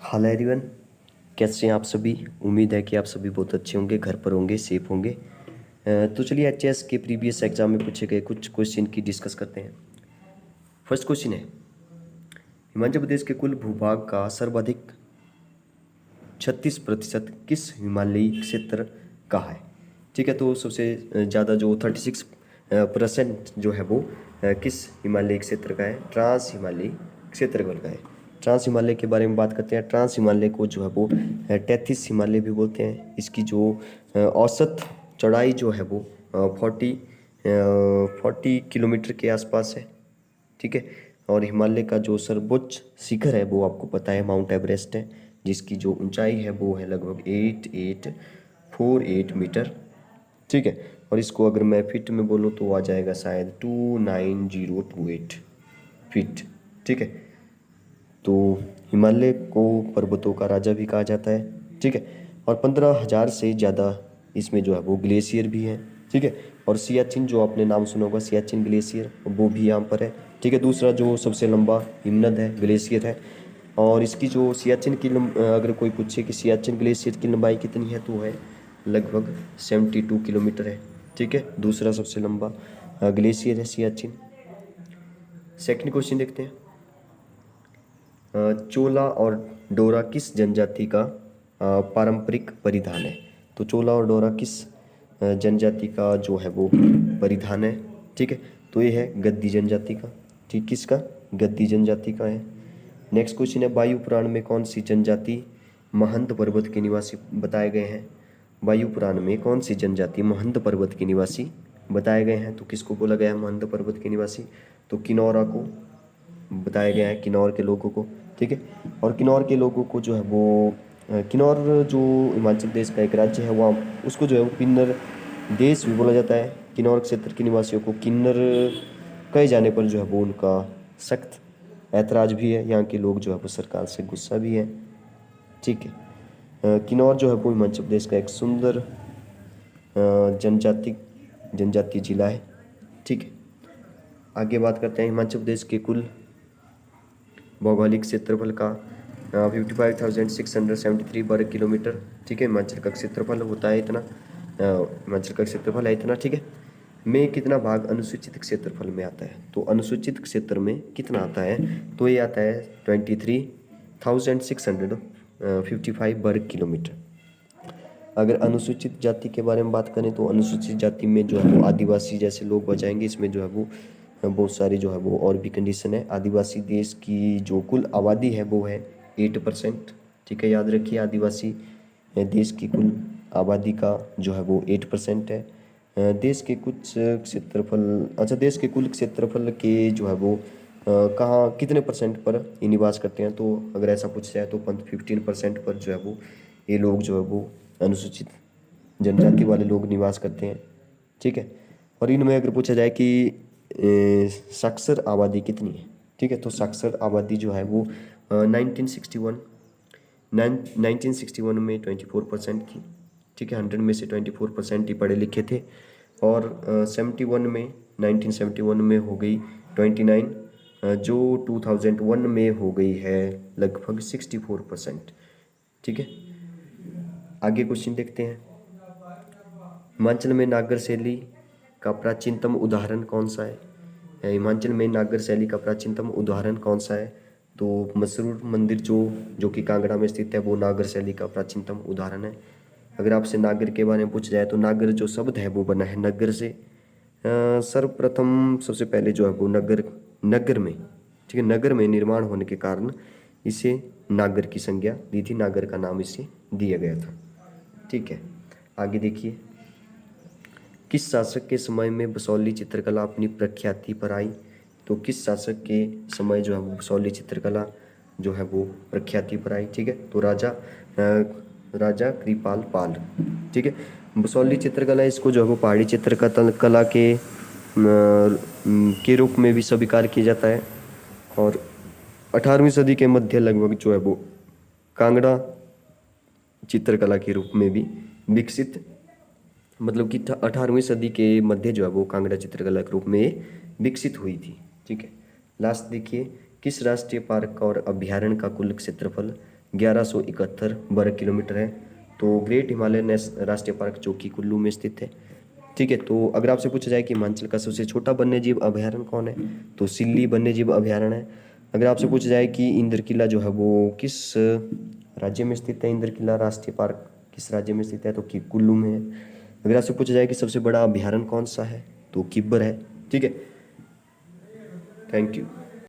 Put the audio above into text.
Hello everyone, कैसे हैं आप सभी। उम्मीद है कि आप सभी बहुत अच्छे होंगे, घर पर होंगे, सेफ होंगे। तो चलिए एचएस के प्रीवियस एग्जाम में पूछे गए कुछ क्वेश्चन की डिस्कस करते हैं। फर्स्ट क्वेश्चन है, हिमाचल प्रदेश के कुल भूभाग का सर्वाधिक 36% किस हिमालयी क्षेत्र का है। ठीक है, तो सबसे ज़्यादा जो 36% जो है वो किस हिमालयी क्षेत्र का है, ट्रांस हिमालयी क्षेत्रफल का है। ट्रांस हिमालय के बारे में बात करते हैं। ट्रांस हिमालय को जो है वो 33 हिमालय भी बोलते हैं। इसकी जो औसत चौड़ाई जो है वो 40 किलोमीटर के आसपास है। ठीक है, और हिमालय का जो सर्वोच्च शिखर है वो आपको पता है माउंट एवरेस्ट है, जिसकी जो ऊंचाई है वो है लगभग 8848 मीटर। ठीक है, और इसको अगर मैं फिट में बोलूँ तो आ जाएगा शायद 29028 फीट। ठीक है, तो हिमालय को पर्वतों का राजा भी कहा जाता है। ठीक है, और 15,000 से ज़्यादा इसमें जो है वो ग्लेशियर भी हैं। ठीक है, और सियाचिन जो आपने नाम सुना होगा, सियाचिन ग्लेशियर, वो भी यहाँ पर है। ठीक है, दूसरा जो सबसे लंबा हिमनद है, ग्लेशियर है। और इसकी जो सियाचिन की अगर कोई पूछे कि सियाचिन ग्लेशियर की लंबाई कितनी है तो है लगभग 72 किलोमीटर है। ठीक है, दूसरा सबसे लंबा ग्लेशियर है सियाचिन। सेकंड क्वेश्चन देखते हैं। चोला और डोरा किस जनजाति का पारंपरिक परिधान है। तो चोला और डोरा किस जनजाति का जो है वो परिधान है। ठीक है, तो ये है गद्दी जनजाति का। ठीक, किसका, गद्दी जनजाति का है। नेक्स्ट क्वेश्चन है, वायु पुराण में कौन सी जनजाति महंत पर्वत के निवासी बताए गए हैं। वायु पुराण में कौन सी जनजाति महंत पर्वत के निवासी बताए गए हैं। तो किसको बोला गया है महंत पर्वत के निवासी, तो किन्नौरा को बताया गया है, किन्नौर के लोगों को। ठीक है, और किन्नौर के लोगों को जो है वो किन्नौर जो हिमाचल प्रदेश का एक राज्य है वहाँ उसको जो है वो किन्नर देश भी बोला जाता है। किन्नौर क्षेत्र के निवासियों को किन्नर कहे जाने पर जो है वो उनका सख्त ऐतराज़ भी है। यहाँ के लोग जो है वो सरकार से गुस्सा भी है। ठीक है, किन्नौर जो है वो हिमाचल प्रदेश का एक सुंदर जनजातीय जिला है। ठीक है, आगे बात करते हैं हिमाचल प्रदेश के कुल भौगोलिक क्षेत्रफल का 55,673 वर्ग किलोमीटर। ठीक है, हिमाचल का क्षेत्रफल होता है इतना, हिमाचल का क्षेत्रफल है इतना। ठीक है, में कितना भाग अनुसूचित क्षेत्रफल में आता है। तो अनुसूचित क्षेत्र में कितना आता है, तो ये आता है 23,655 वर्ग किलोमीटर। अगर अनुसूचित जाति के बारे में बात करें तो अनुसूचित जाति में जो है वो आदिवासी जैसे लोग बचाएंगे। इसमें जो है वो बहुत सारी जो है वो और भी कंडीशन है। आदिवासी देश की जो कुल आबादी है वो है 8%। ठीक है, याद रखिए, आदिवासी देश की कुल आबादी का जो है वो 8% है। देश के कुछ क्षेत्रफल, अच्छा, देश के कुल क्षेत्रफल के जो है वो कहाँ कितने परसेंट पर ये निवास करते हैं। तो अगर ऐसा पूछा जाए तो 15% पर जो है वो ये लोग जो है वो अनुसूचित जनजाति वाले लोग निवास करते हैं। ठीक है, और इनमें अगर पूछा जाए कि साक्षर आबादी कितनी है। ठीक है, तो साक्षर आबादी जो है वो 1961 में 24% थी। ठीक है, 100 में से 24% ही पढ़े लिखे थे। और 1971 में हो गई 29, जो 2001 में हो गई है लगभग 64%। ठीक है, आगे क्वेश्चन देखते हैं। हिमाचल में नागर शैली का प्राचीनतम उदाहरण कौन सा है। हिमाचल में नागर शैली का प्राचीनतम उदाहरण कौन सा है। तो मसरूर मंदिर जो कि कांगड़ा में स्थित है वो नागर शैली का प्राचीनतम उदाहरण है। अगर आपसे नागर के बारे में पूछा जाए तो नागर जो शब्द है वो बना है नगर से। सर्वप्रथम सबसे पहले जो है वो नगर में, ठीक है, नगर में निर्माण होने के कारण इसे नागर की संज्ञा दी थी, नागर का नाम इसे दिया गया था। ठीक है, आगे देखिए, किस शासक के समय में बसौली चित्रकला अपनी प्रख्याति पर आई। तो किस शासक के समय जो है वो बसौली चित्रकला जो है वो प्रख्याति पर आई। ठीक है, तो राजा कृपाल पाल। ठीक है, बसौली चित्रकला इसको जो है वो पहाड़ी चित्रकला के रूप में भी स्वीकार किया जाता है। और 18वीं सदी के मध्य लगभग जो है वो कांगड़ा चित्रकला के रूप में भी विकसित, मतलब कि 18वीं सदी के मध्य जो है वो कांगड़ा चित्रकला के रूप में विकसित हुई थी। ठीक है, लास्ट देखिए, किस राष्ट्रीय पार्क और अभ्यारण्य का कुल क्षेत्रफल 1171 वर्ग किलोमीटर है। तो ग्रेट हिमालय राष्ट्रीय पार्क जो कि कुल्लू में स्थित है। ठीक है, तो अगर आपसे पूछा जाए कि हिमाचल का सबसे छोटा वन्यजीव अभयारण्य कौन है, तो सिल्ली वन्यजीव अभयारण्य है। अगर आपसे पूछा जाए कि इंद्र किला जो है वो किस राज्य में स्थित है, इंद्र किला राष्ट्रीय पार्क किस राज्य में स्थित है, तो कि कुल्लू में है। अगर आपसे पूछा जाए कि सबसे बड़ा अभयारण्य कौन सा है, तो किब्बर है। ठीक है, थैंक यू।